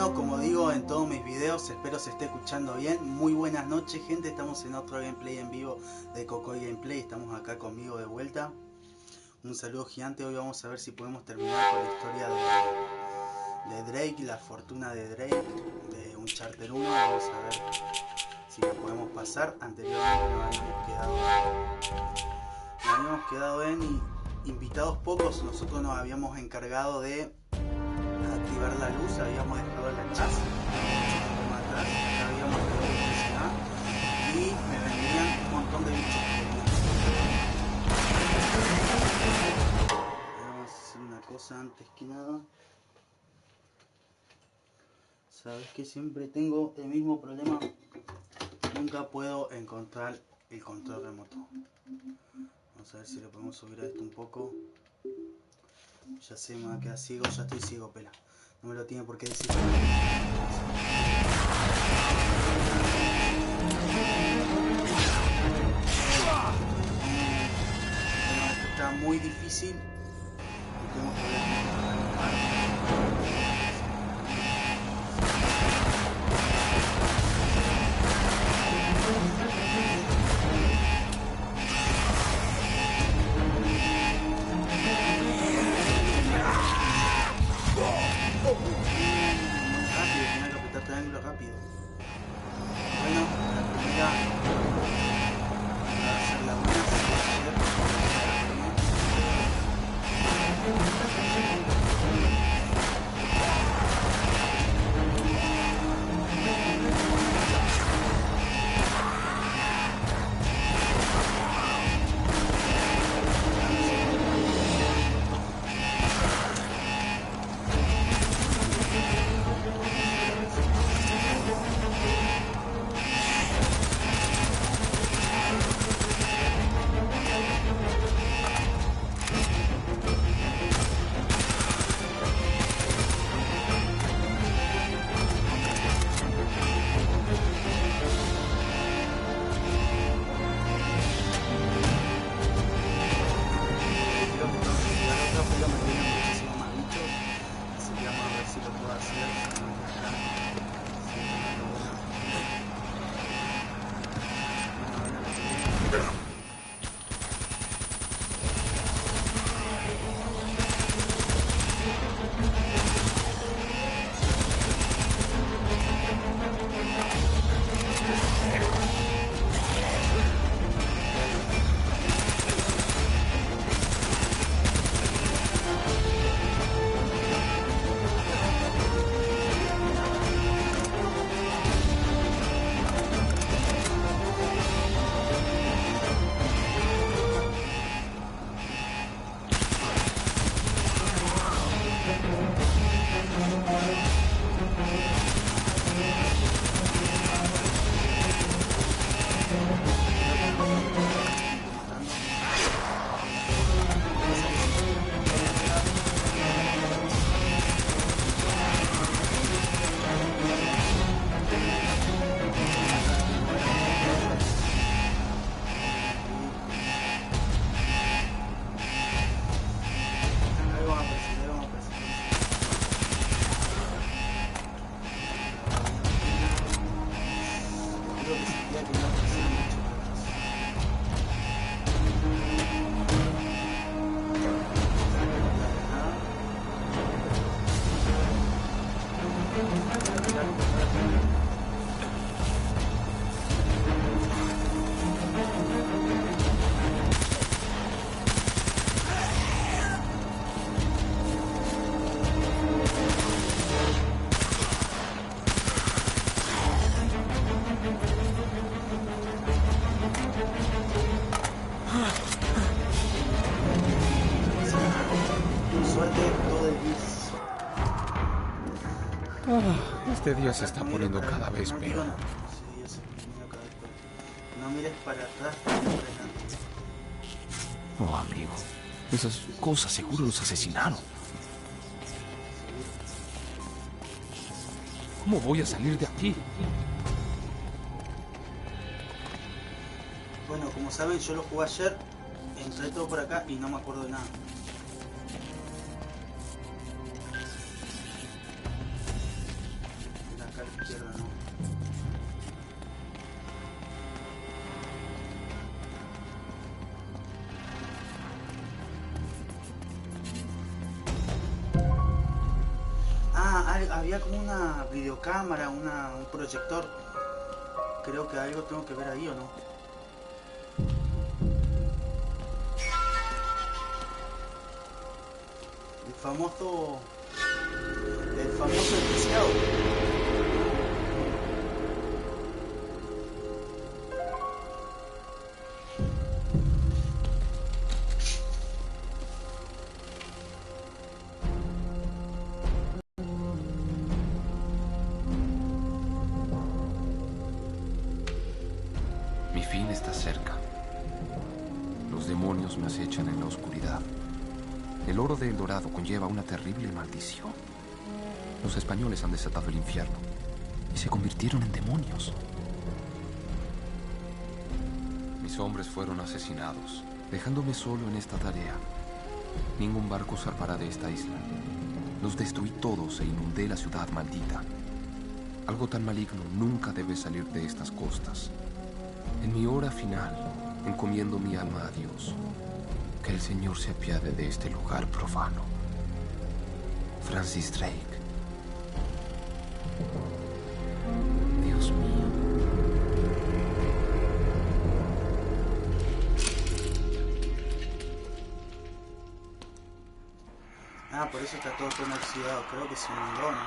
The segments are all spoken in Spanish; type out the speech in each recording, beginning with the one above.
Bueno, como digo en todos mis videos, espero se esté escuchando bien. Muy buenas noches, gente. Estamos en otro gameplay en vivo de Cocoy Gameplay. Estamos acá conmigo de vuelta. Un saludo gigante. Hoy vamos a ver si podemos terminar con la historia de Drake, la fortuna de Drake, de Uncharted 1. Vamos a ver si lo podemos pasar. Anteriormente nos habíamos quedado en invitados pocos. Nosotros nos habíamos encargado de activar la luz, habíamos dejado la chaza más atrás, habíamos dejado electricidad y me vendrían un montón de bichos. Vamos a hacer una cosa antes que nada. Sabes que siempre tengo el mismo problema, nunca puedo encontrar el control remoto. Vamos a ver si le podemos subir a esto un poco. Ya sé, me va a quedar ciego, ya estoy ciego, pela. No me lo tiene por qué decir. Esto está muy difícil. Tenemos que triángulo rápido. Bueno, la primera va a ser la buena. Este día se está poniendo cada vez peor. No mires para atrás. Oh, amigo, esas cosas seguro los asesinaron. ¿Cómo voy a salir de aquí? Bueno, como saben, yo lo jugué ayer, entré todo por acá y no me acuerdo de nada. había como una videocámara, un proyector. Creo que algo tengo que ver ahí, ¿o no? El famoso viciado. Mi fin está cerca. Los demonios me acechan en la oscuridad. El oro de El Dorado conlleva una terrible maldición. Los españoles han desatado el infierno y se convirtieron en demonios. Mis hombres fueron asesinados, dejándome solo en esta tarea. Ningún barco zarpará de esta isla. Los destruí todos e inundé la ciudad maldita. Algo tan maligno nunca debe salir de estas costas. En mi hora final, encomiendo mi alma a Dios. Que el Señor se apiade de este lugar profano. Francis Drake. Dios mío. Por eso está todo oxidado. Creo que se inundó, ¿no?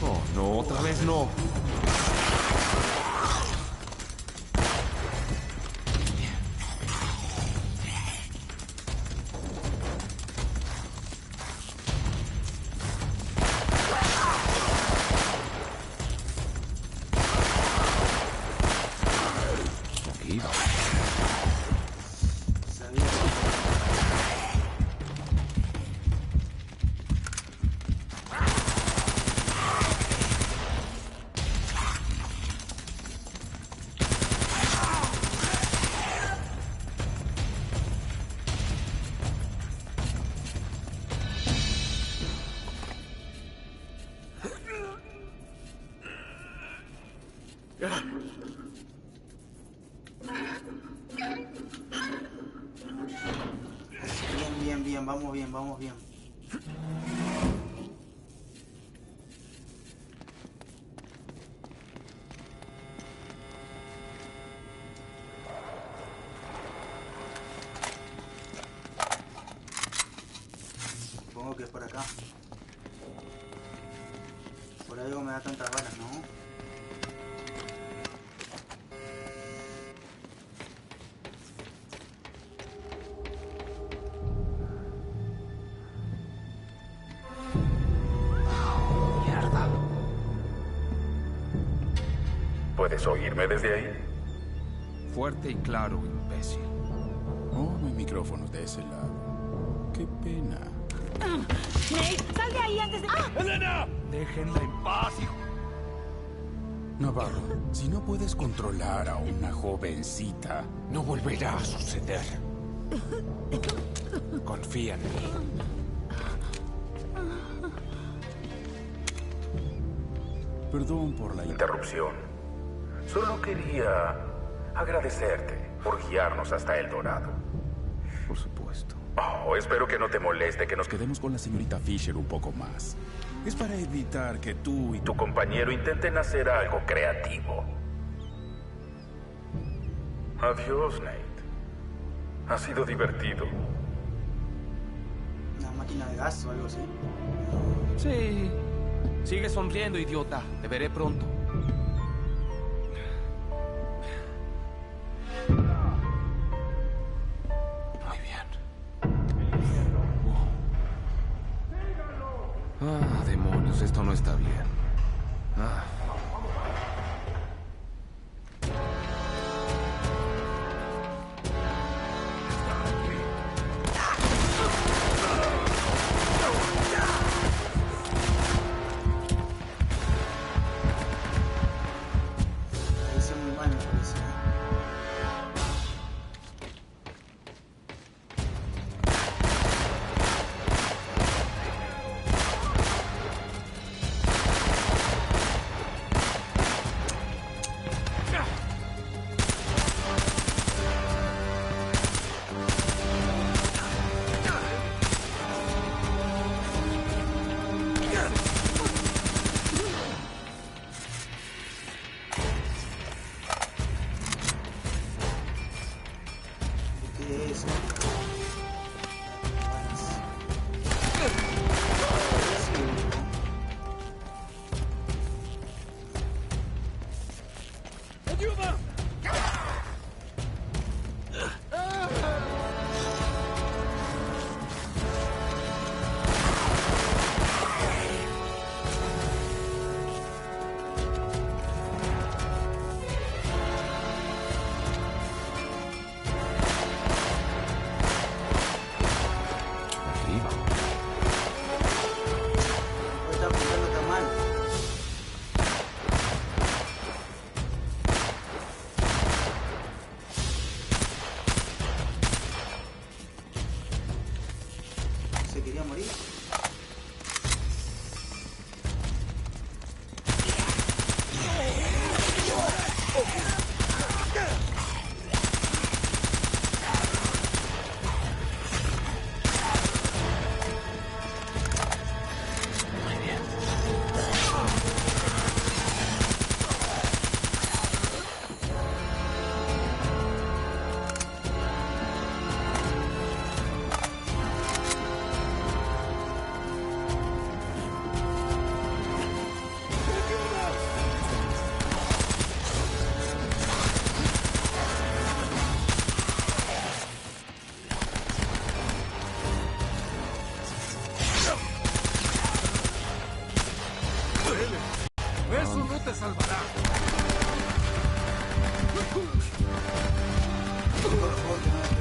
Oh, no, otra vez no. Bien, vamos bien, vamos bien. Supongo que es por acá. Por algo me da tantas balas, ¿no? ¿Puedes oírme desde ahí? Fuerte y claro, imbécil. Oh, no hay micrófonos de ese lado. Qué pena. Nate, sal de ahí antes de... ¡Elena! Déjenla en paz, hijo. Navarro, si no puedes controlar a una jovencita... No volverá a suceder. Confía en mí. Perdón por la Interrupción. Solo quería agradecerte por guiarnos hasta El Dorado. Por supuesto. Oh, espero que no te moleste que nos Quedemos con la señorita Fisher un poco más. Es para evitar que tú y tu compañero intenten hacer algo creativo. Adiós, Nate. Ha sido divertido. Una máquina de gas o algo así. Sí. Sigue sonriendo, idiota. Te veré pronto. Muy bien. Ah, demonios, esto no está bien. Ah. Parece muy mal, me parece. voy a morir. Eso no te salvará. Por favor, que no me peguen un tiro.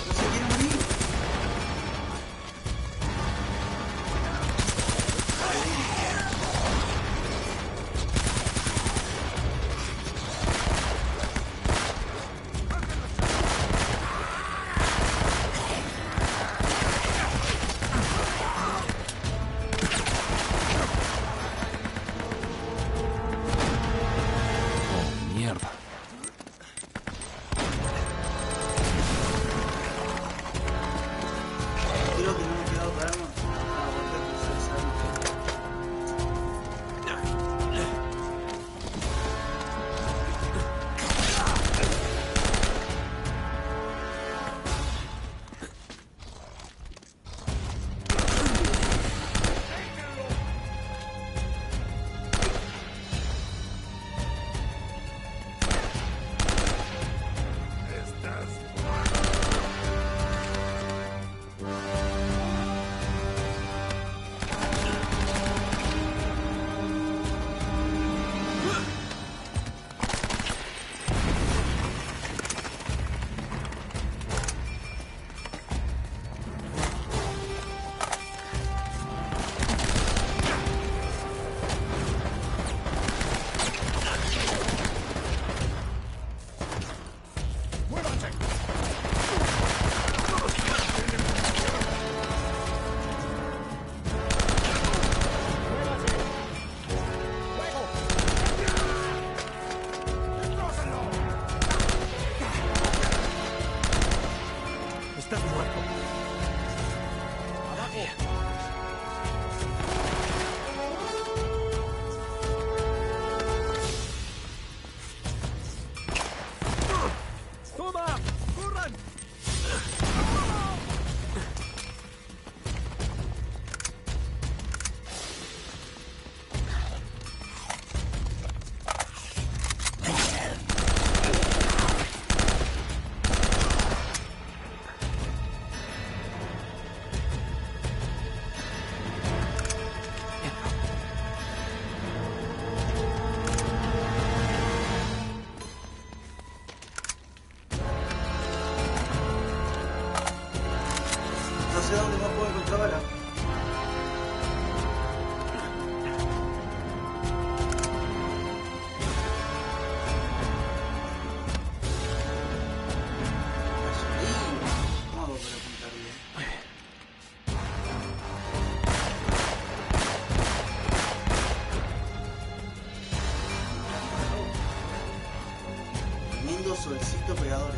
No se quiere morir. Oh, mierda. Creo que no me queda otra arma para volver a usar esa arma. Estás muerto. ¡Toma! ¡Corran! No sé dónde más puedo encontrar bala. ¿Cómo hago para apuntar bien? Tremendo solcito pegador,